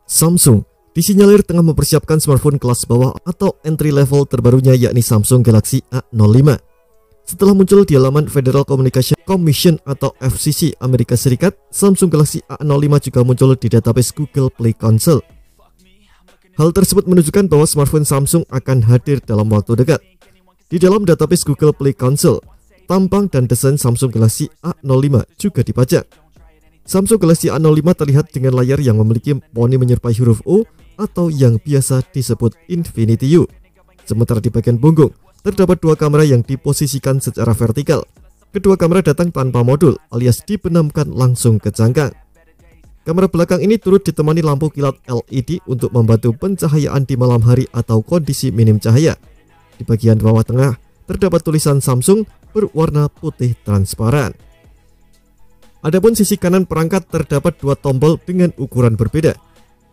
Samsung disinyalir tengah mempersiapkan smartphone kelas bawah atau entry level terbarunya, yakni Samsung Galaxy A05. Setelah muncul di halaman Federal Communication Commission atau FCC Amerika Serikat, Samsung Galaxy A05 juga muncul di database Google Play Console. Hal tersebut menunjukkan bahwa smartphone Samsung akan hadir dalam waktu dekat. Di dalam database Google Play Console, tampang dan desain Samsung Galaxy A05 juga dipajang. Samsung Galaxy A05 terlihat dengan layar yang memiliki poni menyerupai huruf O atau yang biasa disebut Infinity U. Sementara di bagian punggung, terdapat dua kamera yang diposisikan secara vertikal. Kedua kamera datang tanpa modul alias dibenamkan langsung ke cangkang. Kamera belakang ini turut ditemani lampu kilat LED untuk membantu pencahayaan di malam hari atau kondisi minim cahaya. Di bagian bawah tengah, terdapat tulisan Samsung berwarna putih transparan. Adapun sisi kanan perangkat terdapat dua tombol dengan ukuran berbeda.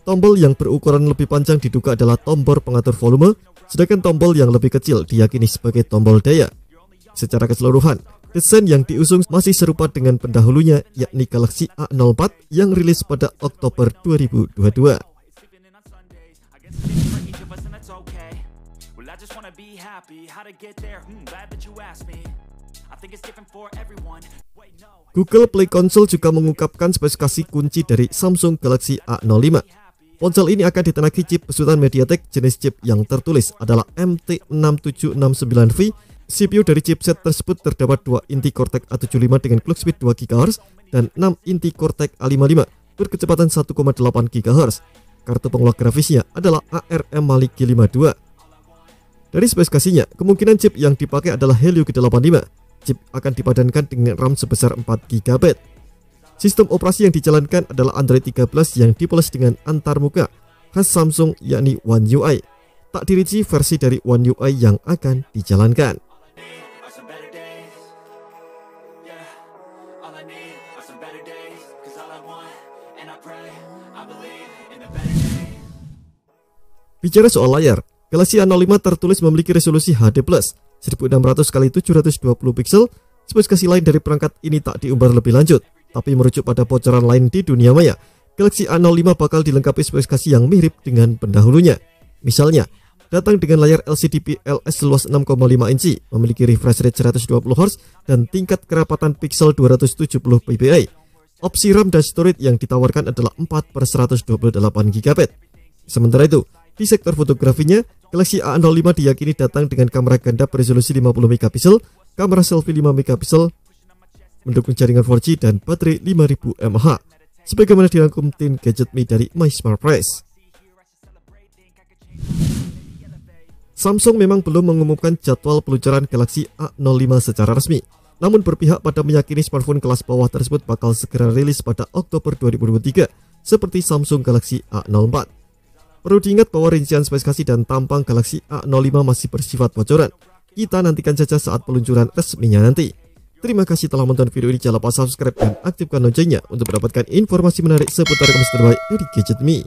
Tombol yang berukuran lebih panjang diduga adalah tombol pengatur volume, sedangkan tombol yang lebih kecil diyakini sebagai tombol daya. Secara keseluruhan, desain yang diusung masih serupa dengan pendahulunya, yakni Galaxy A04 yang rilis pada Oktober 2022. Google Play Console juga mengungkapkan spesifikasi kunci dari Samsung Galaxy A05. Ponsel ini akan ditenagi chip besutan MediaTek. Jenis chip yang tertulis adalah MT6769V. CPU dari chipset tersebut terdapat 2 inti Cortex A75 dengan clock speed 2 GHz dan 6 inti Cortex A55 berkecepatan 1,8 GHz. Kartu pengelola grafisnya adalah ARM Mali G52. Dari spesifikasinya, kemungkinan chip yang dipakai adalah Helio G85. Chip akan dipadankan dengan RAM sebesar 4 GB. Sistem operasi yang dijalankan adalah Android 13 yang dipoles dengan antarmuka khas Samsung, yakni One UI. Tak dirinci versi dari One UI yang akan dijalankan. Bicara soal layar, Galaxy A05 tertulis memiliki resolusi HD+, 1600x720 pixel. Spesifikasi lain dari perangkat ini tak diumbar lebih lanjut, tapi merujuk pada bocoran lain di dunia maya, Galaxy A05 bakal dilengkapi spesifikasi yang mirip dengan pendahulunya. Misalnya, datang dengan layar LCD PLS seluas 6,5 inci, memiliki refresh rate 120Hz dan tingkat kerapatan pixel 270 ppi. Opsi RAM dan storage yang ditawarkan adalah 4/128 GB. Sementara itu, di sektor fotografinya, Galaxy A05 diyakini datang dengan kamera ganda beresolusi 50 megapiksel, kamera selfie 5 megapiksel, mendukung jaringan 4G dan baterai 5000 mAh. Sebagaimana dirangkum tim Gadget Me dari My Smart Press. Samsung memang belum mengumumkan jadwal peluncuran Galaxy A05 secara resmi, namun berpihak pada meyakini smartphone kelas bawah tersebut bakal segera rilis pada Oktober 2023, seperti Samsung Galaxy A04. Perlu diingat bahwa rincian spesifikasi dan tampang Galaxy A05 masih bersifat bocoran. Kita nantikan saja saat peluncuran resminya nanti. Terima kasih telah menonton video ini. Jangan lupa subscribe dan aktifkan loncengnya untuk mendapatkan informasi menarik seputar kondisi terbaik dari Gadget Me.